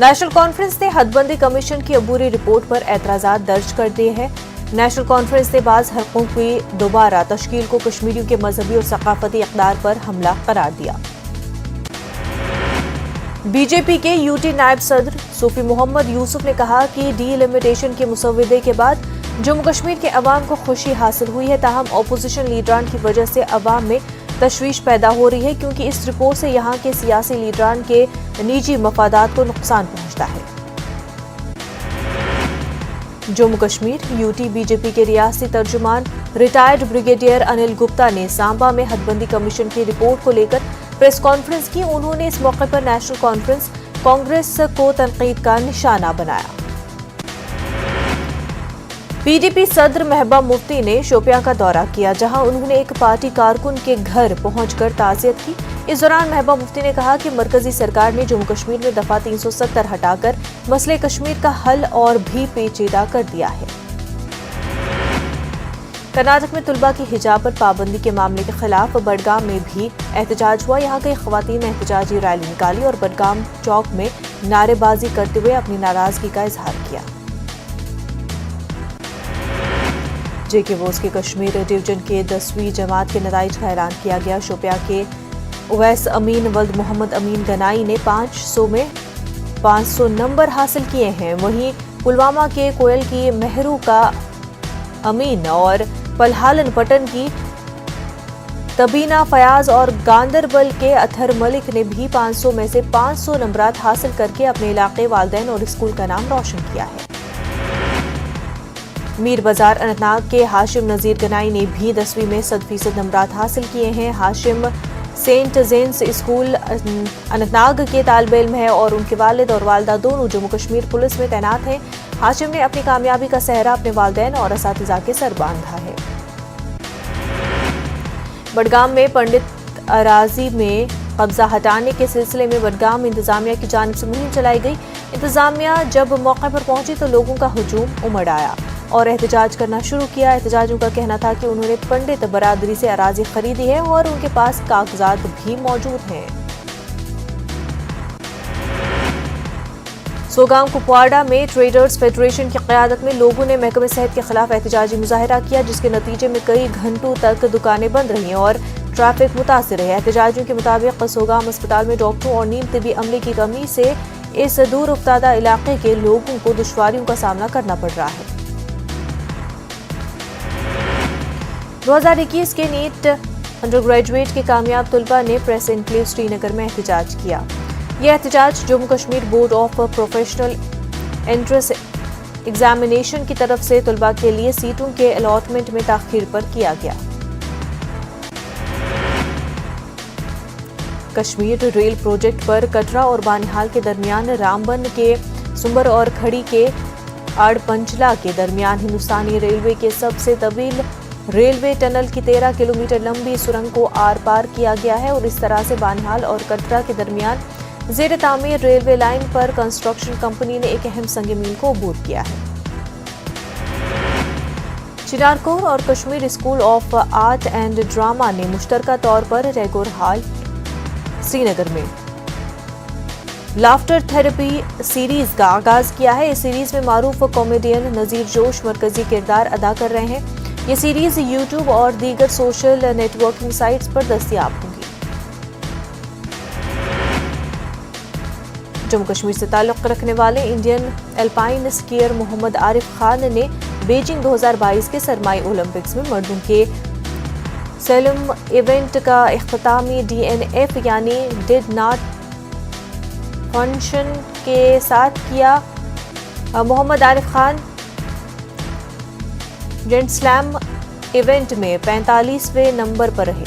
National conference ने हदबंदी commission की अबूरी report पर एतराजात दर्ज कर दिए हैं। नेशनल कॉन्फ्रेंस ने बाज़ हलकों की दोबारा तश्कील को कश्मीरियों के मजहबी और सकाफती इक़दार पर हमला करार दिया। बीजेपी के यूटी नायब सदर सूफी मोहम्मद यूसुफ ने कहा कि डीलिमिटेशन के मुसव्वदे के बाद जम्मू कश्मीर के अवाम को खुशी हासिल हुई है, ताहम अपोजिशन लीडरान की वजह से अवाम में तशवीश पैदा हो रही है, क्योंकि इस रिपोर्ट से यहाँ के सियासी लीडरान के निजी मफादात को नुकसान पहुंचता है। जम्मू कश्मीर यूटी बीजेपी के रियासती तर्जुमान रिटायर्ड ब्रिगेडियर अनिल गुप्ता ने सांबा में हदबंदी कमीशन की रिपोर्ट को लेकर प्रेस कॉन्फ्रेंस की। उन्होंने इस मौके पर नेशनल कॉन्फ्रेंस कांग्रेस को तनकीद का निशाना बनाया। पीडीपी सदर महबूबा मुफ्ती ने शोपियां का दौरा किया, जहां उन्होंने एक पार्टी कारकुन के घर पहुंचकर ताज़ियत की। इस दौरान महबूबा मुफ्ती ने कहा कि मरकजी सरकार ने जम्मू कश्मीर में दफा 370 हटाकर मसले कश्मीर का हल और भी पेचीदा कर दिया है। कर्नाटक में तुलबा की हिजाब पर पाबंदी के मामले के खिलाफ बडगाम में भी एहतजाज हुआ। यहाँ कई खवातीन ने एहतजाजी रैली निकाली और बडगाम चौक में नारेबाजी करते हुए अपनी नाराजगी का इजहार किया। जेके बोस के कश्मीर डिवीजन के 10वीं जमात के नताइज का ऐलान किया गया। शोपिया के उवैस अमीन वल्द मोहम्मद अमीन गनाई ने 500 में 500 नंबर हासिल किए हैं। वहीं पुलवामा के कोयल की मेहरू का अमीन और पलहालन पटन की तबीना फयाज और गांदरबल के अथर मलिक ने भी 500 में से 500 नंबरात हासिल करके अपने इलाके, वालदैन और स्कूल का नाम रोशन किया है। मीर बाजार अनंतनाग के हाशिम नजीर गनाई ने भी 10वीं में 100% नंबरात हासिल किए हैं। हाशिम सेंट जेन्स स्कूल अनंतनाग के तालिब इल्म है और उनके वालिद और वालदा दोनों जम्मू कश्मीर पुलिस में तैनात हैं। हाशिम ने अपनी कामयाबी का सेहरा अपने वालिदैन और असातिज़ा के सर बांधा है। बडगाम में पंडित अराजी में कब्जा हटाने के सिलसिले में बडगाम इंतजामिया की जानिब से मुहिम चलाई गई। इंतजामिया जब मौके पर पहुंची तो लोगों का हुजूम उमड़ आया और एहतजाज करना शुरू किया। एहतजाजियों का कहना था कि उन्होंने पंडित बरादरी से अराजी खरीदी है और उनके पास कागजात भी मौजूद हैं। सोगाम कुपवाड़ा में ट्रेडर्स फेडरेशन की क़यादत में लोगों ने महकमे सेहत के खिलाफ एहतजाजी मुजाहिरा किया, जिसके नतीजे में कई घंटों तक दुकानें बंद रही और ट्रैफिक मुतासिर है। एहतजाजियों के मुताबिक सोगाम अस्पताल में डॉक्टरों और नीम तिबी अमले की कमी से इस दूर उफ्तादा इलाके के लोगों को दुश्वारियों का सामना करना पड़ रहा है। 2021 के नीट अंडर ग्रेजुएट के कामयाब तुलबा ने प्रेस एनक्लेव श्रीनगर में एहतजाज किया। यह एहतजाज Jammu Kashmir board of professional entrance examination की तरफ से तुलबा के लिए सीटों के अलॉटमेंट में ताखीर पर किया गया। कश्मीर रेल प्रोजेक्ट पर कटरा और बानिहाल के दरमियान, रामबन के सुंबर और खड़ी के आड़पंचला के दरमियान हिंदुस्तानी रेलवे के सबसे तवील रेलवे टनल की 13 किलोमीटर लंबी सुरंग को आर पार किया गया है और इस तरह से बानिहाल और कटरा के दरमियान ज़ेर तामीर रेलवे लाइन पर कंस्ट्रक्शन कंपनी ने एक अहम संग मील को अबूर किया है। चिनारकोर और Kashmir school of art and drama ने मुश्तरका तौर पर रेगोर हॉल श्रीनगर में लाफ्टर थेरेपी सीरीज का आगाज किया है। इस सीरीज में मारूफ कॉमेडियन नजीर जोश मरकजी किरदार अदा कर रहे हैं। ये सीरीज यूट्यूब और दीगर सोशल नेटवर्किंग साइट्स पर दस्तयाब होंगी। जम्मू कश्मीर से ताल्लुक़ रखने वाले Indian alpine skier Mohammad Arif Khan ने बीजिंग 2022 के सरमाई ओलंपिक्स में मर्दों के सेलम इवेंट का इख्तितामी DNF यानी डिड नॉट फंक्शन के साथ किया। Mohammad Arif Khan giant slalom event में 45वें नंबर पर रहे।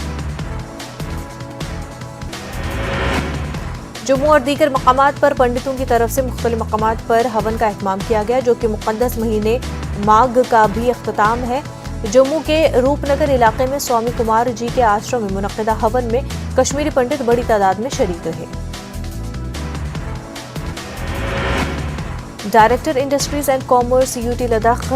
जम्मू और दीगर मकामात पर पंडितों की तरफ से मुख्तलिफ मकामात पर हवन का एहतमाम किया गया, जो कि मुक़द्दस महीने माघ का भी अख्तिताम है। जम्मू के रूपनगर इलाके में स्वामी कुमार जी के आश्रम में मुनक्किदा हवन में कश्मीरी पंडित बड़ी तादाद में शरीक रहे। Director industries and commerce UT Ladakh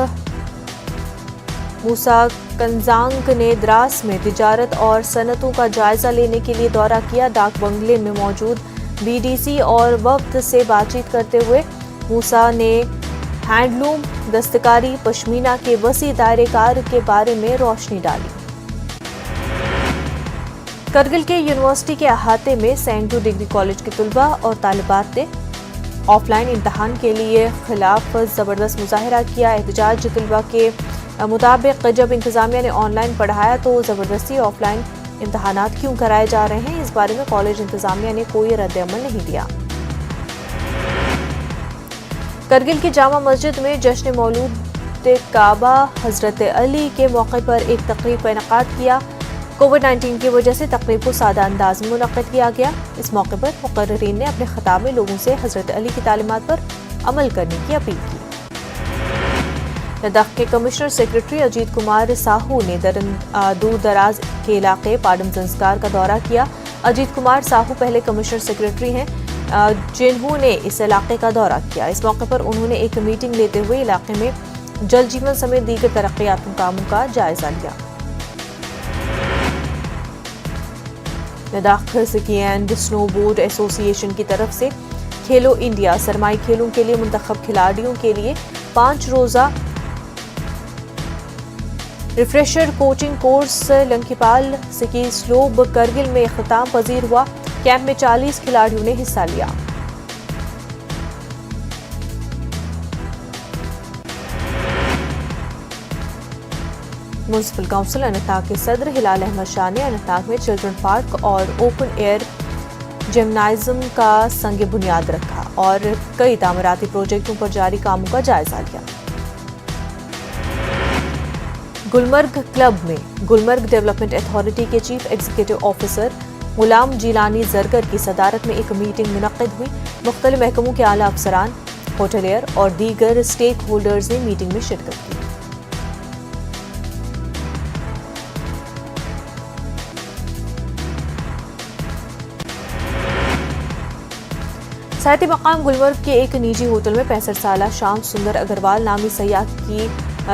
Musa Kanjang ने द्रास में तिजारत और सनतों का जायजा लेने के लिए दौरा किया। डाक बंगले में मौजूद बीडीसी और वफ्द से बातचीत करते हुए मूसा ने हैंडलूम, दस्तकारी, पश्मीना के वसी दायरेकार के बारे में रोशनी डाली। करगिल के यूनिवर्सिटी के अहाते में सैंगटू डिग्री कॉलेज के तलबा और तालिबात ने ऑफलाइन इम्तहान के लिए खिलाफ जबरदस्त मुजाहरा किया। एहतजाज तलबा के मुताबिक जब इंतजामिया ने ऑनलाइन पढ़ाया तो जबरदस्ती ऑफलाइन इम्तहानात क्यों कराए जा रहे हैं, इस बारे में कॉलेज इंतजामिया ने कोई रद्द-ए-अमल नहीं दिया। करगिल की जामा मस्जिद में जश्न मौलूद काबा हजरत अली के मौके पर एक तकरीब का इनेकाद किया। कोविड-19 की वजह से तकरीब को सादा अंदाज में मुनक्किद किया गया। इस मौके पर मुकर्रिरीन ने अपने खिताब में लोगों से हजरत अली की तालीमात पर अमल करने की अपील की। लद्दाख के कमिश्नर सेक्रेटरी अजीत कुमार साहू ने दूर दराज के इलाके पाडम संस्कार का दौरा किया। अजीत कुमार साहू पहले कमिश्नर सेक्रेटरी हैं जिन्होंने इस इलाके का दौरा किया। इस मौके पर उन्होंने एक मीटिंग लेते हुए इलाके में जल जीवन समेत दीगर तरक्याती कामों का जायजा लिया। Ladakh ski and snowboard association की तरफ से खेलो इंडिया सरमाई खेलों के लिए मुंतखब खिलाड़ियों के लिए 5 रोजा refresher coaching course Lankipal ski slope Kargil में इख्तिताम पजीर हुआ। कैंप में 40 खिलाड़ियों ने हिस्सा लिया। म्युनिसिपल काउंसिल अनंतनाग के सदर हिलाल अहमद शाह ने अनंतनाग में चिल्ड्रन पार्क और ओपन एयर जिम्नाजियम का संग बुनियाद रखा और कई तामीराती प्रोजेक्टों पर जारी कामों का जायजा लिया। गुलमर्ग क्लब में गुलमर्ग डेवलपमेंट अथॉरिटी के चीफ एग्जीक्यूटिव ऑफिसर गुलाम जिलानी जरगर की सदारत में एक मीटिंग मुनक्किद हुई। मुख्तलिफ महकमों के आला अफसरान, होटलियर और दीगर स्टेक होल्डर्स ने मीटिंग में शिरकत की। साहित्य मकाम गुलमर्ग के एक निजी होटल में 65 साल श्याम सुंदर अग्रवाल नामी सयाह की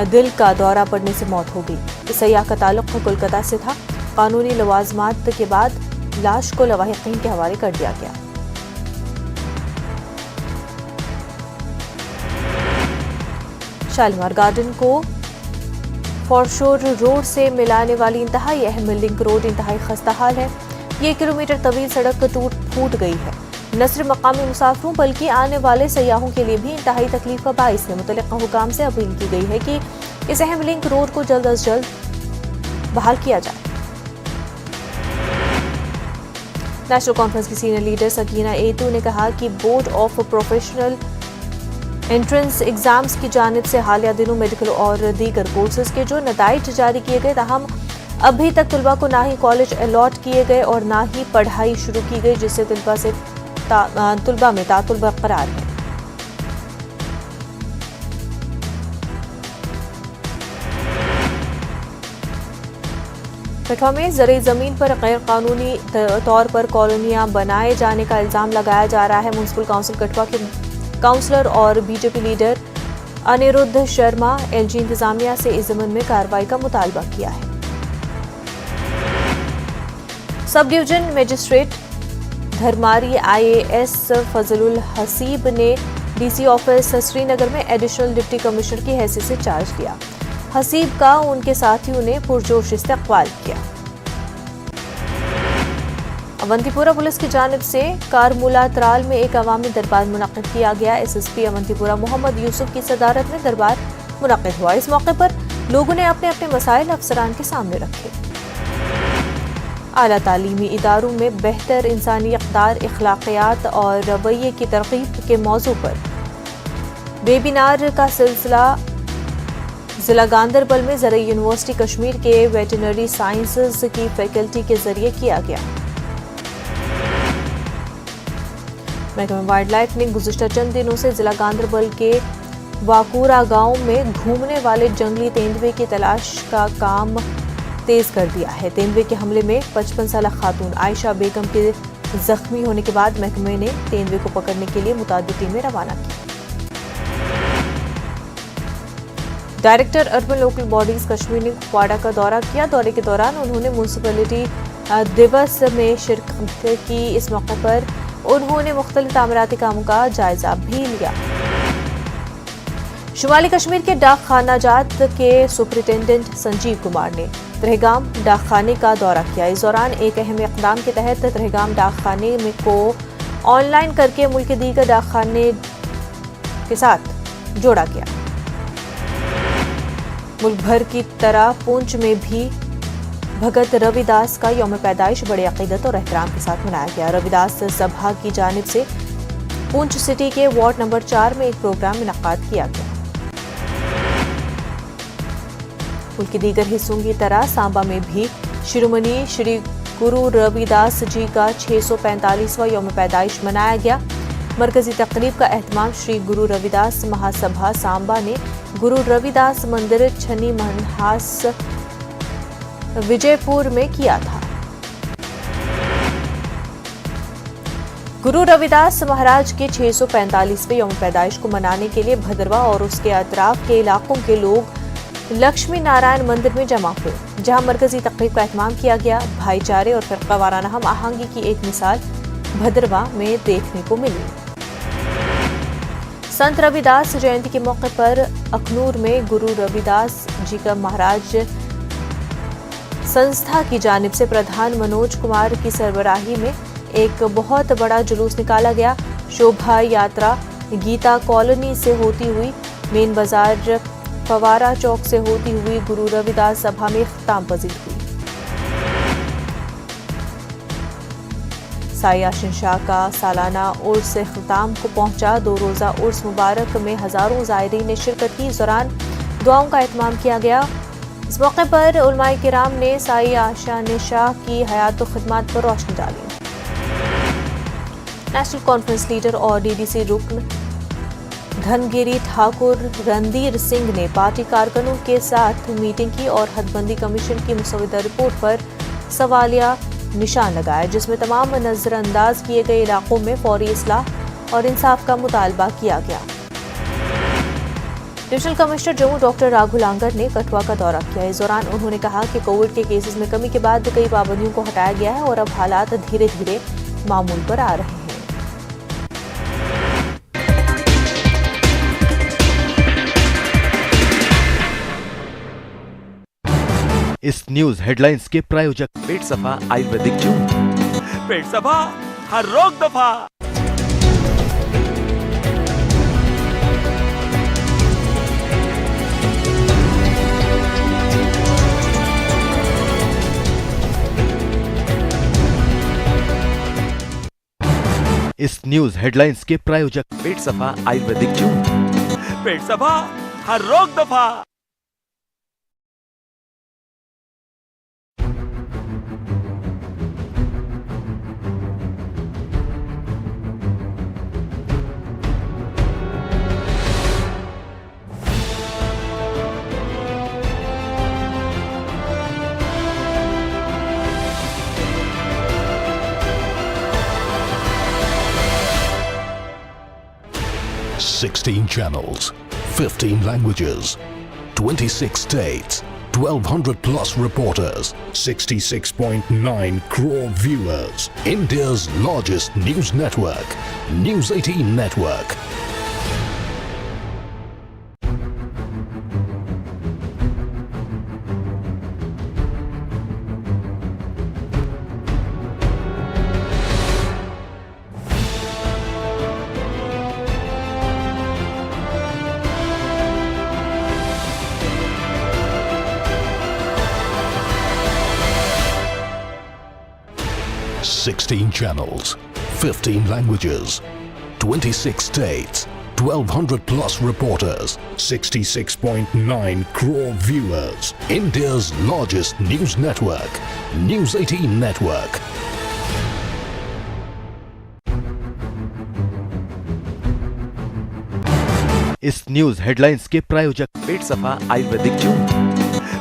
दिल का दौरा पड़ने से मौत हो गई। इस सयाह का ताल्लुक कोलकाता से था। कानूनी लवाजमात के बाद लाश को लवाहिकीन के हवाले कर दिया गया। शालीमार गार्डन को फॉरशोर रोड से मिलाने वाली इंतहाई अहम लिंक रोड इंतहाई खस्ता हाल है। ये 1 किलोमीटर तवील सड़क टूट फूट गई है। न सिर्फ मकामी मुसाफिरों बल्कि आने वाले सयाहों के लिए भी इंतहाई तकलीफ का बाइस है। मुतल्लिका हुकाम से अपील की गई है कि इस अहम लिंक रोड को जल्द अज जल्द बहाल किया जाए। नेशनल कॉन्फ्रेंस की सीनियर लीडर सकीना एतू ने कहा कि board of professional entrance exams की जानिब से हालिया दिनों मेडिकल और दीगर कोर्सेज के जो नताइज जारी किए गए, ताहम अभी तक तलबा को ना ही कॉलेज अलॉट किए गए और ना ही पढ़ाई शुरू की गई, जिससे तलबा में तातुल बरकरार है। कठुआ में ज़रूरी ज़मीन पर गैर कानूनी तौर पर कॉलोनियां बनाए जाने का इल्ज़ाम लगाया जा रहा है। म्युनिसिपल काउंसिल कठुआ के काउंसलर और BJP leader Aniruddh Sharma LG इंतजामिया से इस ज़मीन में कार्रवाई का मुतालबा किया है। Subdivision magistrate Dharmari IAS Fazlul Haseeb ने DC ऑफिस श्रीनगर में एडिशनल डिप्टी कमिश्नर की हैसियत से चार्ज लिया। हसीब का उनके साथियों ने पुरजोश इस्तकबाल किया। अवंतीपुरा पुलिस की जानिब से कारमुला त्राल में एक अवामी दरबार मुनक्किद किया गया। SSP अवंतीपुरा मोहम्मद यूसुफ की सदारत में दरबार मुनक्किद हुआ। इस मौके पर लोगों ने अपने अपने मसाइल अफसरान के सामने रखे। आला तालीमी इदारों में बेहतर इंसानी इक़दार, इखलाकियात और रवैये की तरकीब के मौजू पर वेबिनार का सिलसिला जिला गांदरबल में ज़रूरी यूनिवर्सिटी कश्मीर के वेटरनरी साइंसेज की फैकल्टी के जरिए किया गया। महकमा वाइल्ड लाइफ ने गुज़िश्ता चंद दिनों से जिला गांदरबल के वाकूरा गांव में घूमने वाले जंगली तेंदुए की तलाश का काम तेज कर दिया है। तेंदुए के हमले में 55 साल खातून आयशा बेगम के जख्मी होने के बाद महकमे ने तेंदुए को पकड़ने के लिए मुतादिद टीमें रवाना की। Director urban local bodies Kashmir ने कुपवाड़ा का दौरा किया। दौरे के दौरान उन्होंने म्यूनसिपैलिटी दिवस में शिरकत की। इस मौके पर उन्होंने मुख्तलिफ तामीराती कामों का जायजा भी लिया। शुमाली कश्मीर के डाक खाना जात के सुपरिटेंडेंट संजीव कुमार ने त्रेहगाम डाक खाने का दौरा किया। इस दौरान एक अहम इक़दाम के तहत त्रेहगाम डाक खाने में को ऑनलाइन करके मुल्क के दीगर डाक खाने के साथ जोड़ा गया। मुल्क भर की तरह पुंछ में भी भगत रविदास का यौम पैदाइश बड़े अकीदत और एहतराम के साथ मनाया गया। रविदास सभा की जानिब से पुंछ सिटी के वार्ड नंबर 4 में एक प्रोग्राम मुनक्काद किया गया। मुल्क के दीगर हिस्सों की तरह सांबा में भी शिरोमणि श्री गुरु रविदास जी का 645वां यौम पैदाइश मनाया गया। मरकजी तकरीब का एहतमाम श्री गुरु रविदास महासभा सांबा ने गुरु रविदास मंदिर छनी मनहास विजयपुर में किया था। गुरु रविदास महाराज के 645वें यौम पैदाइश को मनाने के लिए भद्रवा और उसके अतराफ के इलाकों के लोग लक्ष्मी नारायण मंदिर में जमा हुए, जहां मरकजी तकरीब का एहतमाम किया गया। भाईचारे और फिरका वाराना हम आहंगी की एक मिसाल भद्रवा में देखने को मिली। संत रविदास जयंती के मौके पर अखनूर में गुरु रविदास जी का महाराज संस्था की जानिब से प्रधान मनोज कुमार की सरबराही में एक बहुत बड़ा जुलूस निकाला गया। शोभा यात्रा गीता कॉलोनी से होती हुई मेन बाजार फवारा चौक से होती हुई गुरु रविदास सभा में इख्तिताम पजीर हुई। साई आशिन शाह का सालाना उर्स इख्तिताम को पहुंचा। 2 रोजा उर्स मुबारक में हजारों ज़ायरीन ने शिरकत की। इस दौरान दुआओं का एहतमाम किया गया। इस मौके पर उलमाए किराम ने साई आशिन शाह की हयात और खिदमत पर रोशनी डाली। नेशनल कॉन्फ्रेंस लीडर और डीडीसी रुकन धनगिरी ठाकुर रणधीर सिंह ने पार्टी कारकुनों के साथ मीटिंग की और हदबंदी कमीशन की मुसवदा रिपोर्ट पर सवालिया निशान लगाया, जिसमें तमाम नजरअंदाज किए गए इलाकों में फौरी इस्लाह और इंसाफ का मुतालबा किया गया। डिविजनल कमिश्नर जम्मू डॉक्टर राघुल आंगर ने कठुआ का दौरा किया। इस दौरान उन्होंने कहा कि कोविड के केसेस में कमी के बाद कई पाबंदियों को हटाया गया है और अब हालात धीरे धीरे मामूल पर आ रहे हैं। इस न्यूज हेडलाइंस के प्रायोजक पेट सफा आयुर्वेदिक जूस, पेट सफा हर रोग दफा। इस न्यूज हेडलाइंस के प्रायोजक पेट सफा आयुर्वेदिक जूस, पेट सफा हर रोग दफा। $16 channels, 15 languages, 26 states, 1,200 plus reporters, 66.9 crore viewers. India's largest news network, News 18 Network. $16 channels, 15 languages, 26 states, 1,200 plus reporters, 66.9 crore viewers. India's largest news network, News 18 Network. इस न्यूज हेडलाइंस के प्रायोजक पेट सफा आयुर्वेदिक जूस,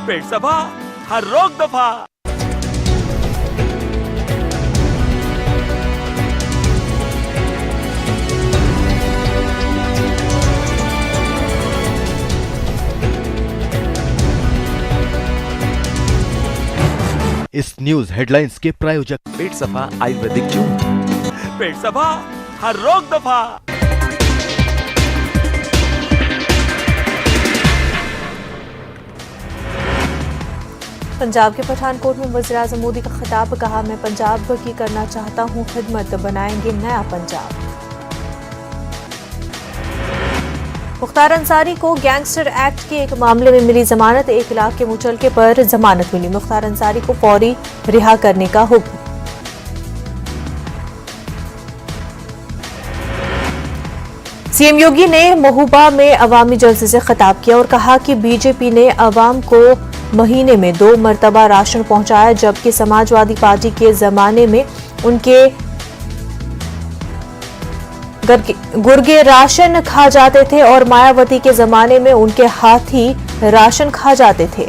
पेट सफा हर रोग दफा। इस न्यूज हेडलाइंस के प्रायोजक पेट सफा आयुर्वेदिक जूस, पेट सफा हर रोग दफा। पंजाब के पठानकोट में वज़ीर-ए-आज़म मोदी का खिताब, कहा मैं पंजाब की करना चाहता हूं खिदमत, बनाएंगे नया पंजाब। मुख्तार अंसारी को गैंगस्टर एक्ट के एक मामले में मिली जमानत, 1 लाख के मुचलके पर जमानत मिली। मुख्तार अंसारी को फौरी रिहा करने का हुक्म। सीएम योगी ने महोबा में अवामी जलसे से खिताब किया और कहा कि बीजेपी ने अवाम को महीने में 2 मरतबा राशन पहुंचाया, जबकि समाजवादी पार्टी के जमाने में उनके गुर्गे राशन खा जाते थे और मायावती के जमाने में उनके हाथी राशन खा जाते थे।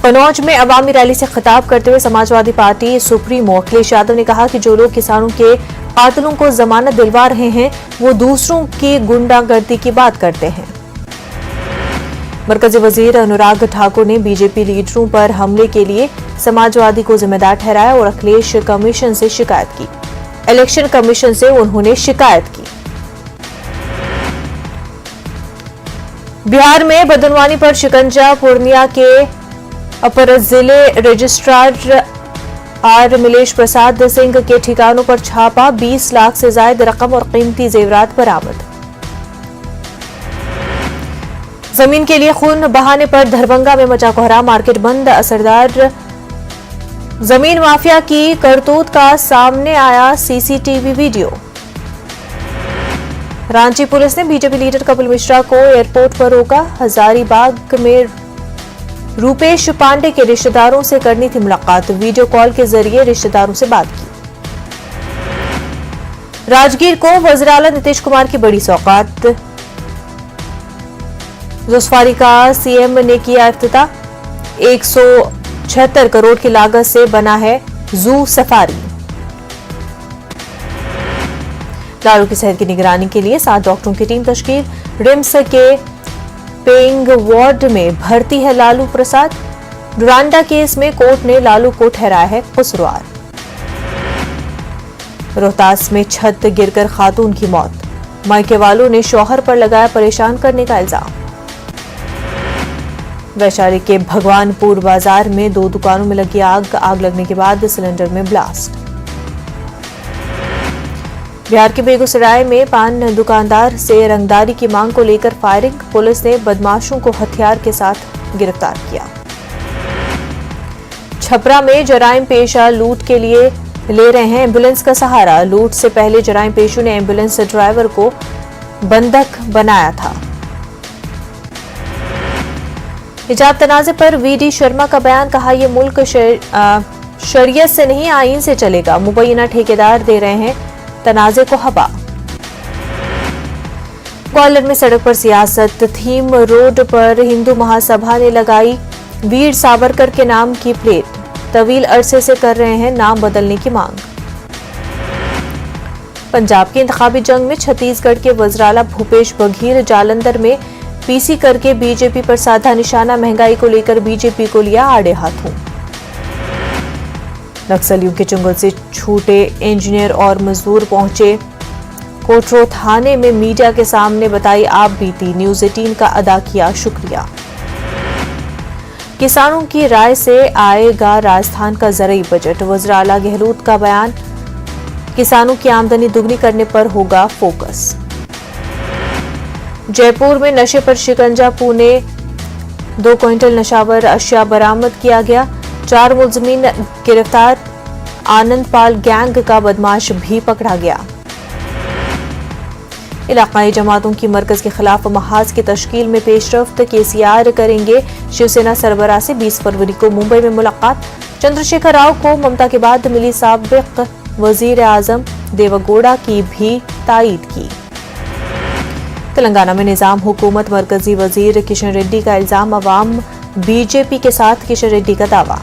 कन्नौज में अवामी रैली से खिताब करते हुए समाजवादी पार्टी सुप्रीमो अखिलेश यादव ने कहा कि जो लोग किसानों के कातिलों को जमानत दिलवा रहे हैं वो दूसरों की गुंडागर्दी की बात करते हैं। मरकजी वजीर अनुराग ठाकुर ने बीजेपी लीडरों पर हमले के लिए समाजवादी को जिम्मेदार ठहराया और अखिलेश कमीशन से शिकायत की। इलेक्शन कमीशन से उन्होंने शिकायत की। बिहार में बदनवानी पर शिकंजा, पूर्णिया के अपर जिले रजिस्ट्रार आर मिलेश प्रसाद सिंह के ठिकानों पर छापा, 20 लाख से ज्यादा रकम और कीमती जेवरात बरामद। जमीन के लिए खून बहाने पर दरभंगा में मचा कोहराम, मार्केट बंद। असरदार जमीन माफिया की करतूत का सामने आया सीसीटीवी वीडियो। रांची पुलिस ने बीजेपी लीडर कपिल मिश्रा को एयरपोर्ट पर रोका। हजारीबाग में रूपेश पांडे के रिश्तेदारों से करनी थी मुलाकात, वीडियो कॉल के जरिए रिश्तेदारों से बात की। राजगीर को वज़ीर आला नीतीश कुमार की बड़ी सौगात, जोसफारी का सीएम ने किया इफ्तिताह। 176 करोड़ की लागत से बना है जू सफारी। लालू की सेहत की निगरानी के लिए 7 डॉक्टरों की टीम तश्कील। रिम्स के पेइंग वार्ड में भर्ती है लालू प्रसाद। डुरांडा केस में कोर्ट ने लालू को ठहराया है कसूरवार। रोहतास में छत गिरकर खातून की मौत, मायके वालों ने शौहर पर लगाया परेशान करने का इल्जाम। वैशाली के भगवानपुर बाजार में 2 दुकानों में लगी आग लगने के बाद सिलेंडर में ब्लास्ट। बिहार के बेगूसराय में पान दुकानदार से रंगदारी की मांग को लेकर फायरिंग, पुलिस ने बदमाशों को हथियार के साथ गिरफ्तार किया। छपरा में जराइम पेशा लूट के लिए ले रहे हैं एम्बुलेंस का सहारा। लूट से पहले जराइम पेशों ने एम्बुलेंस ड्राइवर को बंधक बनाया था। हिजाब तनाज़े पर वीडी शर्मा का बयान, कहा यह मुल्क शरीयत से नहीं आईन से चलेगा। मुबैना ठेकेदार दे रहे हैं तनाज़े को हवा। ग्वालियर में सड़क पर सियासत, थीम रोड पर हिंदू महासभा ने लगाई वीर सावरकर के नाम की प्लेट। तवील अरसे से कर रहे हैं नाम बदलने की मांग। पंजाब की इंतखाबी जंग में छत्तीसगढ़ के वज़ीर आला भूपेश बघेल जालंधर में पीसी करके बीजेपी पर साधा निशाना। महंगाई को लेकर बीजेपी को लिया आड़े हाथों। नक्सलियों के चंगुल से छूटे इंजीनियर और मजदूर पहुंचे कोटरो थाने में, मीडिया के सामने बताई आप बीती। न्यूज़ 18 का अदा किया शुक्रिया। किसानों की राय से आएगा राजस्थान का ज़रई बजट, वज़ीर आला गहलोत का बयान। किसानों की आमदनी दुगनी करने पर होगा फोकस। जयपुर में नशे पर शिकंजा, पुणे 2 क्विंटल नशावर अशिया बरामद किया गया। 4 मुलजमीन गिरफ्तार। आनंदपाल गैंग का बदमाश भी पकड़ा गया। इलाकाई जमातों की मरकज के खिलाफ महाज की तश्कील में पेशरफ्त, केसीआर करेंगे शिवसेना सरबराह से। 20 फरवरी को मुंबई में मुलाकात। चंद्रशेखर राव को ममता के बाद मिली साबिक वजीर आजम देवगौड़ा की भी तायीद की। तेलंगाना में निजाम हुकूमत, मरकजी वजीर किशन रेड्डी का इल्जाम। अवाम बीजेपी के साथ, किशन रेड्डी का दावा।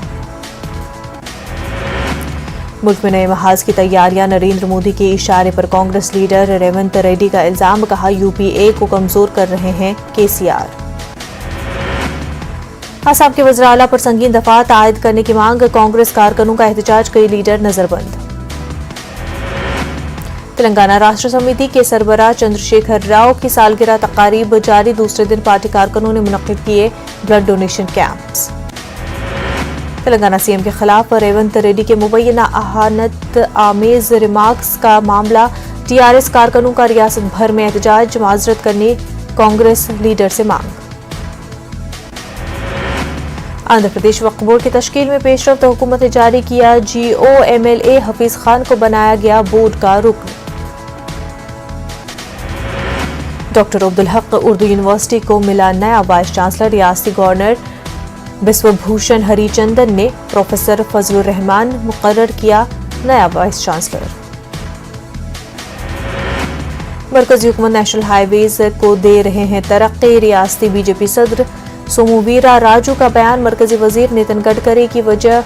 मुल्क में नए महाज की तैयारियां, नरेंद्र मोदी के इशारे पर कांग्रेस लीडर रेवंत रेड्डी का इल्जाम। कहा यूपीए को कमजोर कर रहे हैं केसीआर। आसाम के वज़ीर आला पर संगीन दफात आयद करने की मांग। कांग्रेस कारकुनों का एहतजाज, कई लीडर नजरबंद। तेलंगाना राष्ट्र समिति के सरबराह चंद्रशेखर राव की सालगिरह तकारीब जारी। दूसरे दिन पार्टी कारकुनों ने मुनक्किद किए blood donation camps. Telangana CM के खिलाफ रेवंत रेड्डी के मुबैना अहानत आमेज रिमार्क्स का मामला। टीआरएस कारकुनों का रियासत भर में एहतजाज। माजरत करने कांग्रेस लीडर से मांग। आंध्र प्रदेश वक्फ बोर्ड की तश्कील में पेशरफ्त। हुकूमत ने जारी किया GOMLA। हफीज खान को बनाया गया बोर्ड का रुकन। डॉक्टर अब्दुल हक उर्दू यूनिवर्सिटी को मिला नया वाइस चांसलर। रियासती गवर्नर बिस्वभूषण हरिचंदन ने प्रोफेसर फजलुर रहमान मुकर्रर किया नया वाइस चांसलर। मरकजी हुकूमत नेशनल हाईवेज को दे रहे हैं तरक्की। रियासती बीजेपी सदर सोमवीरा राजू का बयान। मरकजी वजीर नितिन गडकरी की वजह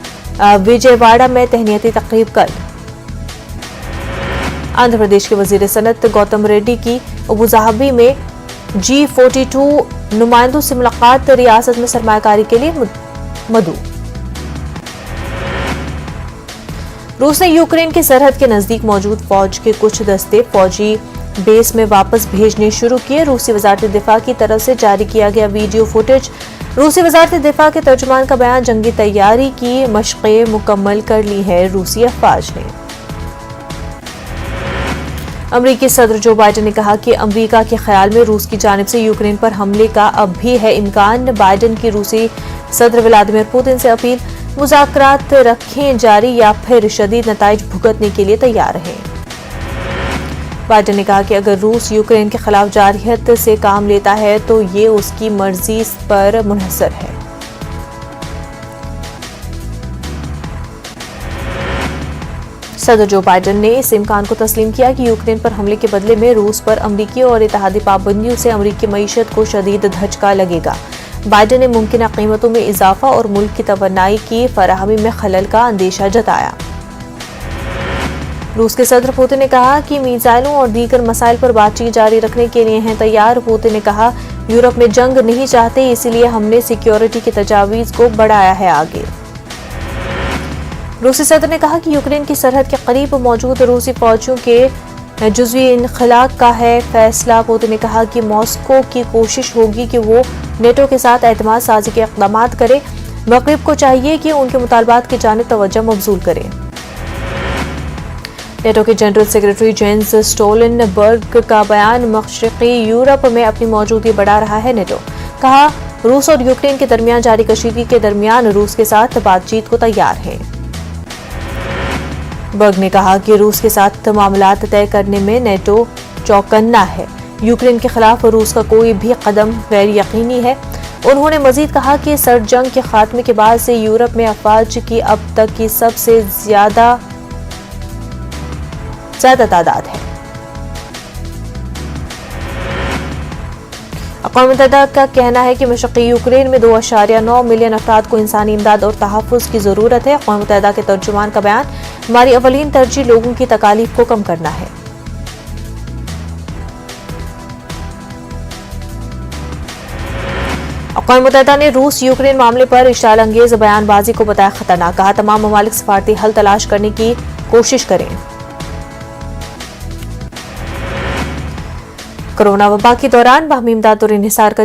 विजयवाड़ा में तहनीती तकरीब कल। आंध्र प्रदेश के वजीर सनत गौतम रेड्डी की अबुधाबी में G42 नुमाइंदों से मुलाकात। रियासत में सरमायाकारी के लिए मदऊ। रूस ने यूक्रेन की सरहद के नजदीक मौजूद फौज के कुछ दस्ते फौजी बेस में वापस भेजने शुरू किए। रूसी वजारत दिफा की तरफ से जारी किया गया वीडियो फुटेज। रूसी वजारत दिफा के तर्जुमान का बयान। जंगी तैयारी की मशक़ें मुकम्मल कर ली है रूसी अफवाज ने। अमरीकी सदर जो बाइडेन ने कहा कि अमरीका के ख्याल में रूस की जानिब से यूक्रेन पर हमले का अब भी है इम्कान। बाइडेन की रूसी सदर व्लादिमीर पुतिन से अपील। मुज़ाकरात रखें जारी या फिर शदीद नताइज भुगतने के लिए तैयार हैं। बाइडेन ने कहा कि अगर रूस यूक्रेन के खिलाफ जारहियत से काम लेता है तो ये उसकी मर्जी पर मुनहसर है। सदर जो बाइडेन ने इस इम्कान को तस्लीम किया कि यूक्रेन पर हमले के बदले में रूस पर अमरीकी और इत्तेहादी पाबंदियों से अमरीकी मईशत को शदीद धचका लगेगा। बाइडेन ने मुमकिन कीमतों में इजाफा और मुल्क की तवन्नाई की फराहमी में खलल का अंदेशा जताया। रूस के सदर पुतिन ने कहा कि मिसाइलों और दीगर मसाइल पर बातचीत जारी रखने के लिए हैं तैयार। पुतिन ने कहा यूरोप में जंग नहीं चाहते, इसलिए हमने सिक्योरिटी की तजावीज को बढ़ाया है आगे। रूसी सदर ने कहा कि यूक्रेन की सरहद के करीब मौजूद रूसी फौजियों के जुज़वी इनखला का है फैसला। पुतिन ने कहा कि मॉस्को की कोशिश होगी कि वो नेटो के साथ एतमाद साजी के इक़दाम करे। मग़रिब को चाहिए कि उनके मुतालबात की जानिब तवज्जो मबज़ूल करे। नेटो के जनरल सेक्रेटरी जेंस स्टोलनबर्ग का बयान। मशरिकी यूरोप में अपनी मौजूदगी बढ़ा रहा है नेटो। कहा रूस और यूक्रेन के दरमियान जारी कशीदगी के दरमियान रूस के साथ बातचीत को तैयार है। बर्ग ने कहा कि रूस के साथ मामलात तय करने में नेटो चौकन्ना है। यूक्रेन के खिलाफ रूस का कोई भी कदम गैर यकीनी है। उन्होंने मजीद कहा कि सर्द जंग के खात्मे के बाद से यूरोप में अफवाज की अब तक की सबसे ज्यादा तादाद है। अक़वाम मुत्तहिदा का कहना है कि मशरक़ी यूक्रेन में 2.9 मिलियन अफराद को इंसानी इमदाद और तहफ़्फ़ुज़ की ज़रूरत है। अक़वाम मुत्तहिदा के तर्जुमान का बयान। हमारी अवलीन तरजीह लोगों की तकालीफ को कम करना है। अक़वाम मुत्तहिदा ने रूस यूक्रेन मामले पर इश्ताल अंगेज बयानबाजी को बताया खतरनाक। कहा तमाम ममालिक सफारती हल तलाश करने की कोशिश करें। कोरोना वबा के दौरान बाहमी इमदाद और इन्हिसार का